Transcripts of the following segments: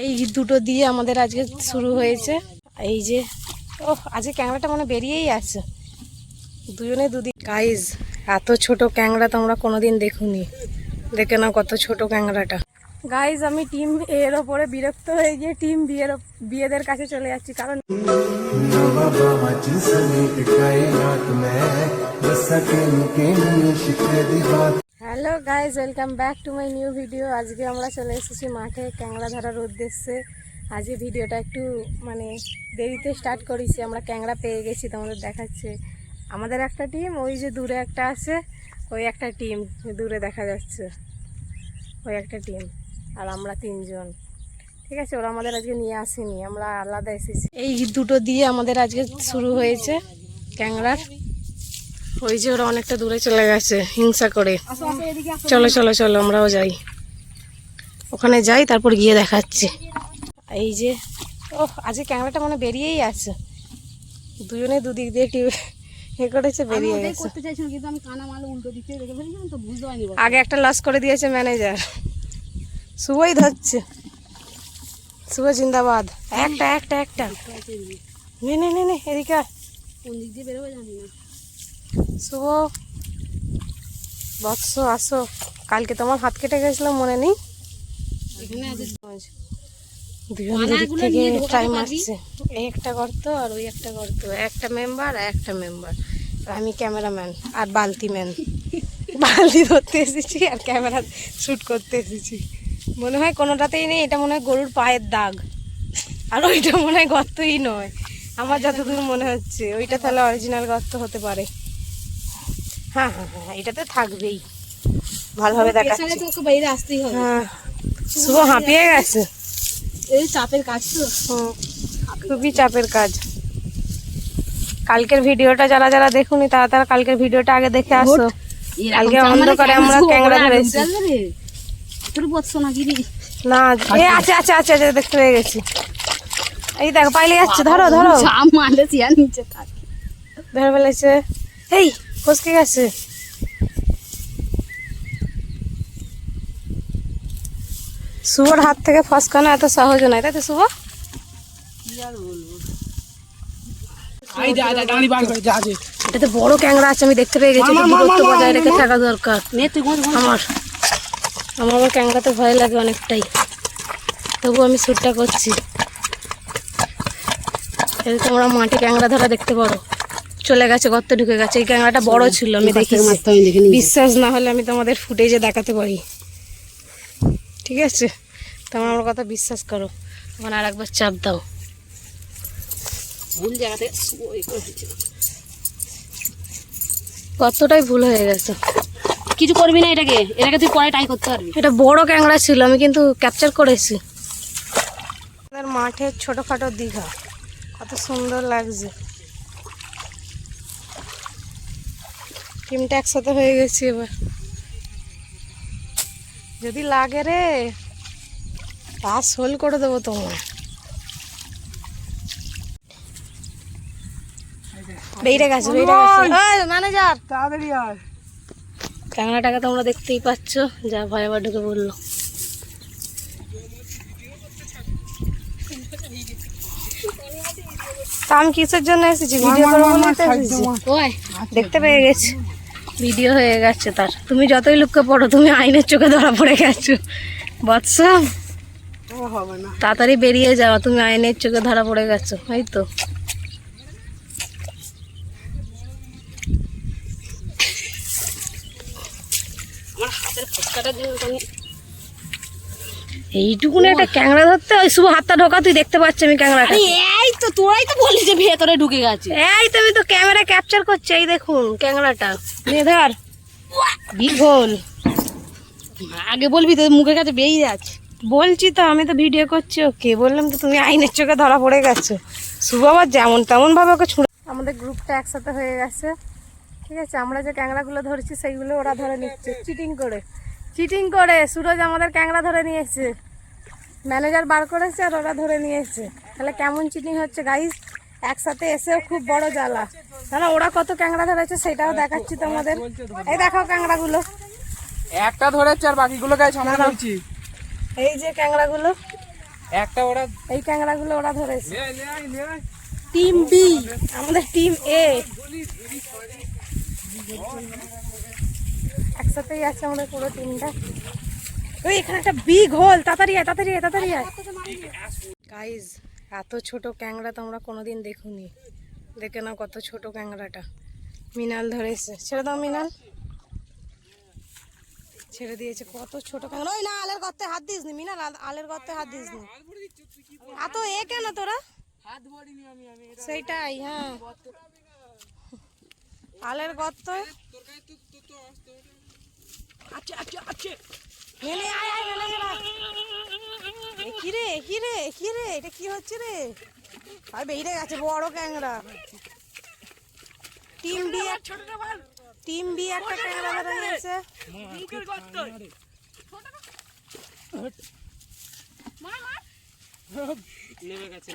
এই দুটো দিয়ে আমাদের আজকে শুরু হয়েছে। এই যে আজকে ক্যাংড়াটা মানে বেরিয়েই আছে, দুজনে দুদিন। গাইজ, এত ছোট ক্যাংড়া তোমরা কোনোদিন দেখুনি, দেখে নাও কত ছোট ক্যাংড়াটা। গাইজ, আমি টিম এর ওপরে বিরক্ত হয়ে গিয়ে টিম বিয়েদের কাছে চলে যাচ্ছি, কারণ hello guys, welcome back to my new video. আজকে আমরা চলে এসেছি মাঠে ক্যাংড়া ধরার উদ্দেশ্যে। আজকে ভিডিওটা একটু মানে দেরিতে স্টার্ট করেছি, আমরা ক্যাংড়া পেয়ে গেছি, তোমাদের দেখাচ্ছে। আমাদের একটা টিম, ওই যে দূরে একটা আছে, ওই একটা টিম দূরে দেখা যাচ্ছে, ওই একটা টিম, আর আমরা তিনজন। ঠিক আছে, ওরা আমাদের আজকে নিয়ে আসেনি, আমরা আলাদা এসেছি। এই দুটো দিয়ে আমাদের আজকে শুরু হয়েছে ক্যাংড়ার। ওই যে ওরা অনেকটা দূরে চলে গেছে হিংসা করে। চলো চলো চলো, আমরাও যাই, ওখানে যাই, তারপর গিয়ে দেখাচ্ছি। এই যে আজকে ক্যাংড়াটা মানে বেরিয়েই আছে, দুজনে দুদিক দিয়ে করেছে, বেরিয়ে গেছে। আগে একটা লস করে দিয়েছে ম্যানেজার, শুভই ধরছে। শুভ জিন্দাবাদ। একটা একটা একটা নে নে নে নে, এদিকে কোন দিক দিয়ে বেরোবে জানি না। শুভ, বৎস আসো, কালকে তোমার হাত কেটে গেছিলাম মনে নেই? দুজন দিক থেকে ট্রাই মারছে, এই একটা গর্ত আর ওই একটা গর্ত, একটা মেম্বার আর একটা মেম্বার, আমি ক্যামেরাম্যান আর বালতিম্যান। বালতি ধরতে এসেছি আর ক্যামেরা শ্যুট করতে এসেছি। মনে হয় কোনোটাতেই নেই, এটা মনে হয় গরুর পায়ের দাগ, আর ওইটা মনে হয় গর্তই নয় আমার যতদূর মনে হচ্ছে। ওইটা তাহলে অরিজিনাল গর্ত হতে পারে। হ্যাঁ হ্যাঁ হ্যাঁ, এটাতে থাকবেই, ভালোভাবে দেখাচ্ছি। হ্যাঁ, শুভ হাঁপিয়ে গেছে, এই চাপের কাজ তো, খুবই চাপের কাজ। কালকের ভিডিওটা যারা যারা দেখুনি তারা কালকের ভিডিওটা আগে দেখে আসো। কালকে অন্ধকারে আমরা ক্যাংড়া ধরেছি। না, আছে আছে আছে আছে, দেখতে পেয়ে গেছি। এই দেখো পাইলে যাচ্ছে, ধরো ধরো, ধরে ফেলেছে। এই ফসকে গেছে। শুভর হাত থেকে ফসকানো এত সহজ নয়, তাই তো শুভ? এটাতে বড় ক্যাংড়া আছে, আমি দেখতে পেয়ে গেছি। দূরত্ব বজায় রেখে থাকা দরকার। আমার ক্যাংড়াতে ভয় লাগে অনেকটাই, তবু আমি শ্যুটটা করছি। তোমরা মাঠে ক্যাংড়া ধরা দেখতে পারো। চলে গেছে, গর্তে ঢুকে গেছে। এই ক্যাংড়াটা বড় ছিল, আমি দেখেছি। বিশ্বাস না হলে আমি তোমাদের ফুটেজে দেখাতে পারি, ঠিক আছে? তোমরা আমার কথা বিশ্বাস করো। ওখানে আর একবার চাপ দাও। ভুল জায়গাতে কতটাই ভুল হয়ে গেছে। কিছু করবি না, এটাকে তুই পরে ট্রাই করতে পারবি। এটা বড় ক্যাংড়া ছিল, আমি কিন্তু ক্যাপচার করেছি। আমাদের মাঠের ছোটখাটো দীঘা কত সুন্দর লাগছে। টিমটা একসাথে হয়ে গেছি। এবার যদি লাগে রে, পাস হোল করে দেবো তোমার। বেরিয়ে গেছে, ম্যানেজার তাড়াতাড়ি আর। ক্যাংড়াটাকে তোমরা দেখতেই পাচ্ছ, যা ভয় আবার ঢুকে বললো। তা আমি কিসের জন্য এসেছি? ভিডিও করবো বলে এসেছি। দেখতে পেয়ে গেছি, ভিডিও হয়ে গেছে তার। তুমি যতই লুককে পড়ো, তুমি আইনের চোখে ধরা পড়ে গেছো বৎস। তাড়াতাড়ি বেরিয়ে যাওয়া, তুমি আইনের চোখে ধরা পড়ে গেছো, এই তো। এইটুকুন একটা ক্যাংড়া ধরতে, ওই শুভ হাতটা ঢোকা, তুই দেখতে পাচ্ছি আমি ক্যাংড়া। এই তো তোরাই তো বললি যে ভেতরে ঢুকে গেছে। এই তো আমি তো ক্যামেরা ক্যাপচার করছি, এই দেখুন ক্যাংড়াটা। নিয়ে ধর, বিঘল। আগে বলবি তো, মুখের কাছে বেরিয়ে যাচ্ছে। বলছি তো, আমি তো ভিডিও করছি ওকে, বললাম তো তুমি আইনের চোখে ধরা পড়ে গেছো। শুভ আবার যেমন তেমন ভাবে ওকে ছুঁড়ে। আমাদের গ্রুপটা একসাথে হয়ে গেছে, ঠিক আছে? আমরা যে ক্যাংড়াগুলো ধরেছি সেইগুলো ওরা ধরে নিচ্ছে চিটিং করে। সুরজ আমাদের ক্যাংড়া ধরে নিয়েছে, ম্যানেজার বার করেছে আর ওরা ধরে নিয়েছে। তাহলে কেমন চিটিং হচ্ছে গাইস? একসাথে এসেও খুব বড় জ্বালা। তাহলে ওরা কত ক্যাংড়া ধরেছে সেটাও দেখাচ্ছি তোমাদের। এই দেখো ক্যাংড়াগুলো, একটা ধরেছে আর বাকিগুলো গাইছে আমরা বলছি। এই যে ক্যাংড়াগুলো, একটা ওরা এই ক্যাংড়াগুলো ওরা ধরেছে। লে টিম বি, আমাদের টিম এ একসাথেই আছে আমাদের পুরো টিমটা। ওই এখানে একটা বিগ হোল, তাড়াতাড়ি আয় তাড়াতাড়ি আয় তাড়াতাড়ি আয়। গাইজ এত ছোট ক্যাংড়া তোমরা কোনোদিন দেখোনি, দেখে নাও কত ছোট ক্যাংড়াটা। মিনাল ধরেছে, ছেড়ে দাও মিনাল, ছেড়ে দিয়েছে। কত ছোট ক্যাংড়া। ওই না, আলের গর্তে হাত দিস নি মিনাল, আলের গর্তে হাত দিস নি। এত এ কেন তোরা? সেইটাই, হ্যাঁ আলের গর্ত। হেলে আয় আয়, হেলে গেলা। কিরে কিরে কিরে, এটা কি হচ্ছে রে? আর বেরিয়ে গেছে বড় ক্যাংড়া। টিম বি একটা ক্যাংড়া ধরে নিয়েছে।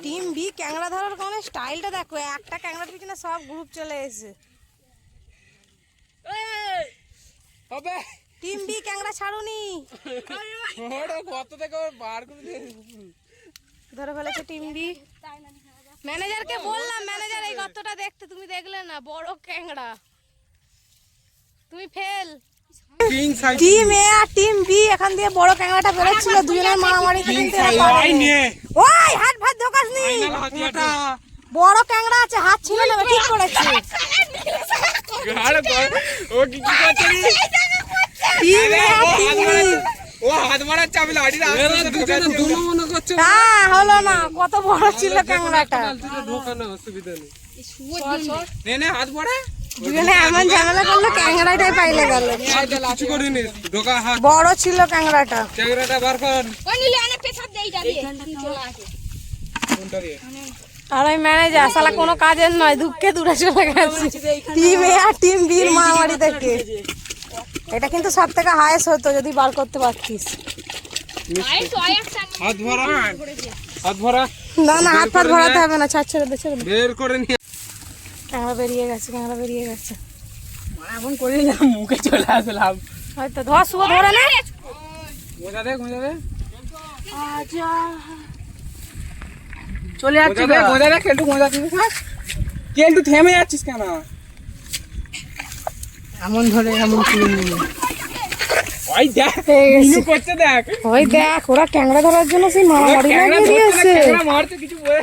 টিম বি ক্যাংড়া ধরার কোনো স্টাইলটা দেখো, একটা ক্যাংড়ার পিছনে সব গ্রুপ চলে এসেছে। হবে টিম বি ক্যাংড়া ছাড়ুনি, ওটা কত থেকে বার করে দিয়ে ধরে ফেলেছে টিম বি। ম্যানেজারকে বললাম, ম্যানেজার এই গর্তটা দেখতে, তুমি দেখলে না, বড় ক্যাংড়া। তুমি ফেল। টিম এ আর টিম বি এখান দিয়ে বড় ক্যাংড়াটা বেরোচ্ছিল, দুজনের মারামারি কিন্তু ওই হাত ভাত ধোকাস নি। বড় ক্যাংড়া আছে, হাত ছিল না, ঠিক করেছে। ও কি কি করছে টিম এ আর টিম বি, ও হাত মারার চাবি লাড়ি না দুজনে দুনো মনে করছে। হ্যাঁ হলো না, কত বড় ছিল ক্যাংড়াটা। ঢোকানো অসুবিধা নেই, নে হাত পড়ে দুজনে এমন ঝামেলা করলো, ক্যাংড়াটাই পাইলে গেল। কিছু করিনি, ঢোকা হাত বড় ছিল ক্যাংড়াটা। ক্যাংড়াটা বার কর। আর ওই ম্যানেজার শালা কোনো কাজের নয়, দুঃখে দূরে চলে গেছে টিম এ আর টিম বির মারামারি থেকে। এটা কিন্তু সব থেকে হায়েস্ট হতো যদি বার করতে পারতিস। হাত ভরা, হাত ভরা। না না, হাত ফাত ভরাতে হবে না, ছাড় ছেড়ে দে ছেড়ে দে। বের করে নিয়ে ক্যাংড়া বেরিয়ে গেছে, ক্যাংড়া বেরিয়ে গেছে। এমন করে মুখে চলে আসলাম। হয়তো ধর শুভ ধরে নে। গোজা দে আজা চলে যাচ্ছে, গোজা দে কেলটু, গোজা দিবি থাক। কেলটু থেমে যাচ্ছিস কেন? এমন ধরে এমন তুলে নিয়ে ওই দেখ কি করছে, দেখ ওই দেখ, ওরা ক্যাংড়া ধরার জন্য সেই মারামারি লাগিয়ে দিয়েছে। মারতে কিছু বলে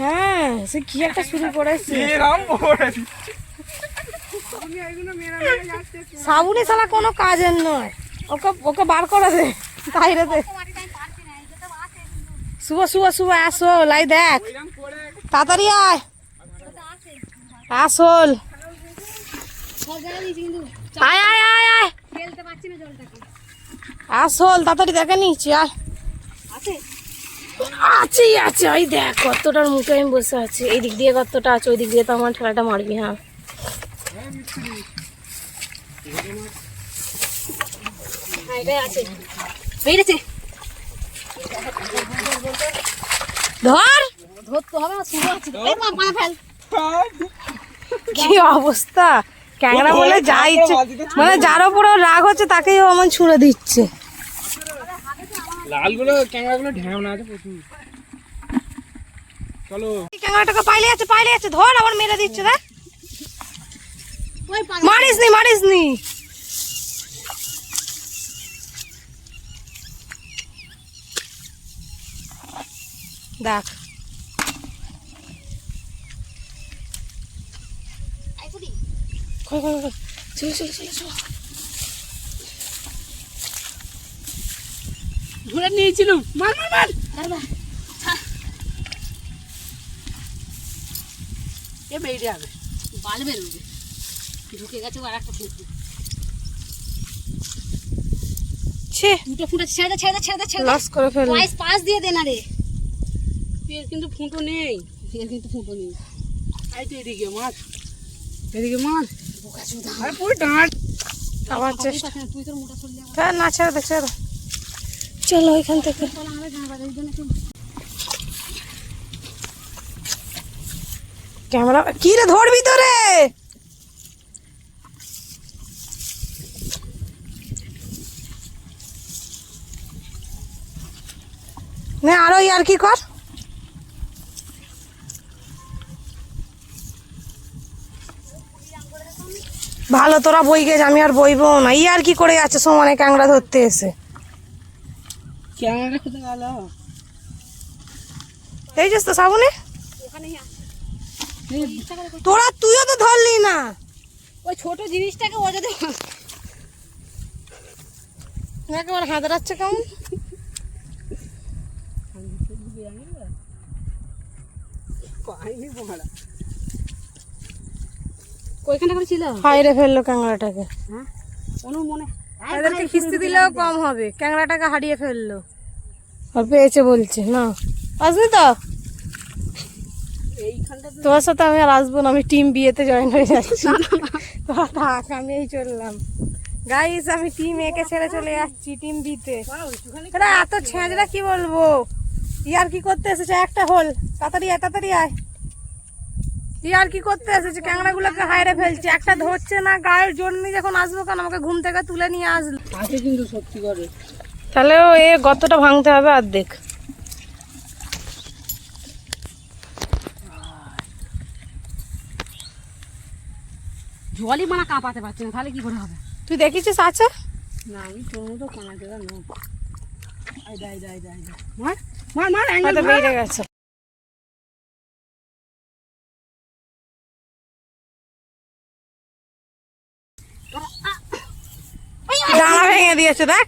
হ্যাঁ, সে কি একটা শুরু করেছে। এরকম বলে সাবুনি শালা কোনো কাজের নয়, ওকে ওকে বার করে দে বাইরে দে। শুভ শুভ শুভ আসো, লাই দেখ তাড়াতাড়ি আয়, আসল আয় আয় আয় আয়, আসল তাড়াতাড়ি দেখে নিচ্ছি। আয় আছে আছে, ওই দেখ কতটার মুখে আমি বসে আছি। এই দিক দিয়ে কতটা আছে, ওই দিক দিয়ে তো আমার ঠেলাটা মারবি। হ্যাঁ ধর, ধরতে হবে না, কি অবস্থা ক্যাংড়া বলে যা ইচ্ছে, মানে যার উপর রাগ হচ্ছে তাকেই ও এমন ছুঁড়ে দিচ্ছে। লালগুলো ক্যামেরাগুলো ঢ্যামনা আছে প্রচুর। চলো ক্যাংড়াটাকে পাইলে আছে, ধর আবার মেরে দিচ্ছে। দেখ মারিস নি দেখ। ধরে নিয়েছিলাম, মার মার মার, এ বেরিয়ে যাবে, বাল বেরোবে, ঢুকে গেছে আর একটা ফুট, দুটো ফুট আছে। ছেড়ে দে ছেড়ে দে ছেড়ে দে ছেড়ে দে, লস করে ফেল। পাস দিয়ে দে না রে, এর কিন্তু ফুটো নেই, এর কিন্তু ফুটো নেই। আই তো এদিকে মার, এদিকে মার, আরে পুরো ডাঁট। আবার চেষ্টা, তুই তোর মোটা চলে যা, হ্যাঁ না ছেড়ে দে ছেড়ে দে। চলো এখান থেকে। ক্যামেরা কি রে ধরবি তো রে? না আরো আর কি কর। ভালো তোরা বই গেছ, আমি আর বইবো না। আর কি করে যাচ্ছে সমানে ক্যাংড়া ধরতে এসে। ক্যামেরা কোথায় গেল? এই যাস তো সাবুনে তোরা, তুইও তো ধরলি না ওই ছোট জিনিসটাকে ও যদি একেবারে হাঁদড়াচ্ছে কেমন। ওইখানটা করে ছিল। হাইরে ফেললো ক্যাংড়াটাকে। হ্যাঁ অনু মনে এদেরকে কিস্তি দিলেও কম হবে, ক্যাংড়াটাকে হারিয়ে ফেললো। আর পেয়েছে বলছে না, আসবি তো? এইখানটা তোমার সাথে আমি আর আসবো না, আমি টিম বিয়েতে জয়েন হয়ে যাচ্ছি। তোরা থাক, আমি এই চললাম। গাইস আমি টিম এ কে ছেড়ে চলে যাচ্ছি টিম বিতে। এরা এত ছেঁচড়া কি বলবো। ইয়ার কি করতে এসেছে একটা হোল, তাড়াতাড়ি আয় তাড়াতাড়ি আয়। ইয়ার কি করতে এসেছে, ক্যাংড়াগুলোকে হাইরে ফেলছে, একটা ধরছে না। গায়ের জোর নিয়ে যখন আসবো কেন, আমাকে ঘুম থেকে তুলে নিয়ে আসলো। আছে কিন্তু সত্যি করে। তাহলে ও এ গতটা ভাঙতে হবে অর্ধেক। জলই মানা কাঁপাতে পারছে না, তাহলে কি করে হবে? তুই দেখেছিস আছে? না আমি চলুন তো কানা দেওয়া নো। আই দাই দাই দাই মার মার মার অ্যাঙ্গেল হয়তো বেড়ে গেছে। ডানা ভেঙে দিয়েছে দেখ।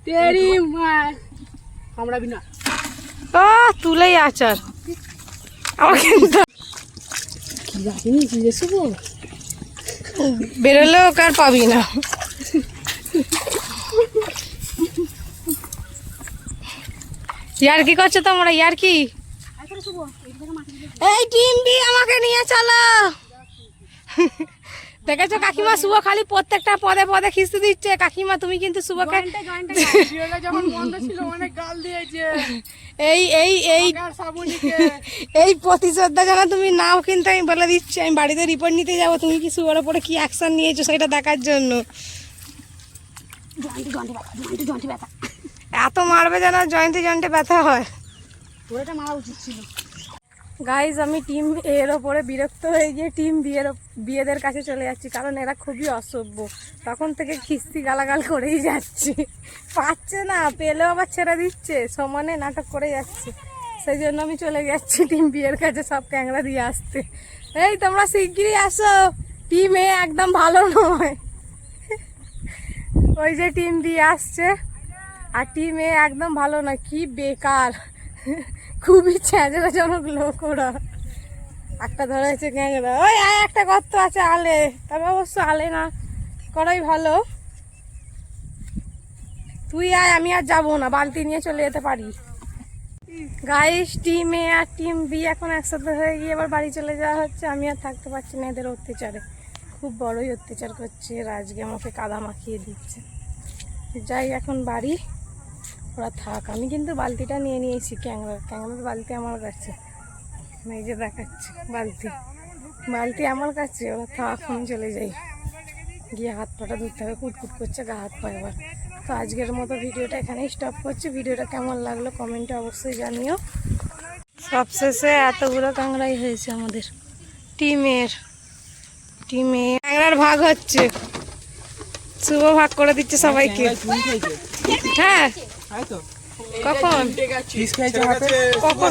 তেরি মার আমরা বিনা ও তুলেই আচার আমার কিন্তু কি জানি কি রেসিপি বেরোলেও কার পাবি না। ইয়ার কি করছো তোমরা? ইয়ার কি? এই টিম বি আমাকে নিয়ে চলো। দেখেছো কাকিমা শুভ খালি প্রত্যেকটা পদে পদে খিস্তি দিচ্ছে। কাকিমা তুমি কিন্তু শুভকে যখন বন্ধ ছিল অনেক গাল দিয়েছে এই এই এই এই প্রতিশ্রদ্ধা যেন তুমি নাও, কিন্তু আমি বলে দিচ্ছি আমি বাড়িতে রিপোর্ট নিতে যাবো। তুমি কি শুভর ওপরে কি অ্যাকশন নিয়েছো সেটা দেখার জন্য। এত মারবে যেন জয়েন্টে জয়েন্টে ব্যথা হয়। ওটা মারা উচিত ছিল। গাইজ আমি টিম এর ওপরে বিরক্ত হয়ে গিয়ে টিম বিয়েদের কাছে চলে যাচ্ছি, কারণ এরা খুবই অসভ্য। তখন থেকে খিস্তি গালাগাল করেই যাচ্ছে, পাচ্ছে না, পেলেও আবার ছেড়ে দিচ্ছে, সমানে নাটক করে যাচ্ছে। সেই জন্য আমি চলে যাচ্ছি টিম বিয়ের কাছে সব ক্যাংড়া দিয়ে আসতে। এই তোমরা শিগগিরই আসো, টিম এ একদম ভালো নয়। ওই যে টিম দিয়ে আসছে, আর টিম এ একদম ভালো নয়, কি বেকার, খুবই ছেঁচড়াজনক লোক ওরা। একটা ধরেছে ক্যাংড়া, ওই আয় একটা গর্ত আছে আলে, তবে অবশ্য আলে না করাই ভালো। তুই আয়, আমি আর যাবো না, বালতি নিয়ে চলে যেতে পারি। গাইস টিম এ আর টিম বি এখন একসাথে হয়ে গিয়ে এবার বাড়ি চলে যাওয়া হচ্ছে। আমি আর থাকতে পারছি না এদের অত্যাচারে, খুব বড়ই অত্যাচার করছে এরা। আজকে আমাকে কাদা মাখিয়ে দিচ্ছে। যাই এখন বাড়ি, ওরা থাক। আমি কিন্তু বালতিটা নিয়ে নিয়েছি, ক্যাংড়ার বালতি আমার কাছে, এই যে দেখাচ্ছি বালতি আমার কাছে। ওরা থাক, আমি চলে যাই, গিয়ে হাত পাটা ধুতে হবে, কুটকুট করছে গা হাত পা এবার। তো আজকের মতো ভিডিওটা এখানেই স্টপ করছি। ভিডিওটা কেমন লাগলো কমেন্টে অবশ্যই জানিও। সবশেষে এতগুলো কাঁকড়াই হয়েছে আমাদের টিমে ক্যাংড়ার ভাগ হচ্ছে, শুভ ভাগ করে দিচ্ছে সবাইকে। হ্যাঁ কখন কখন কখন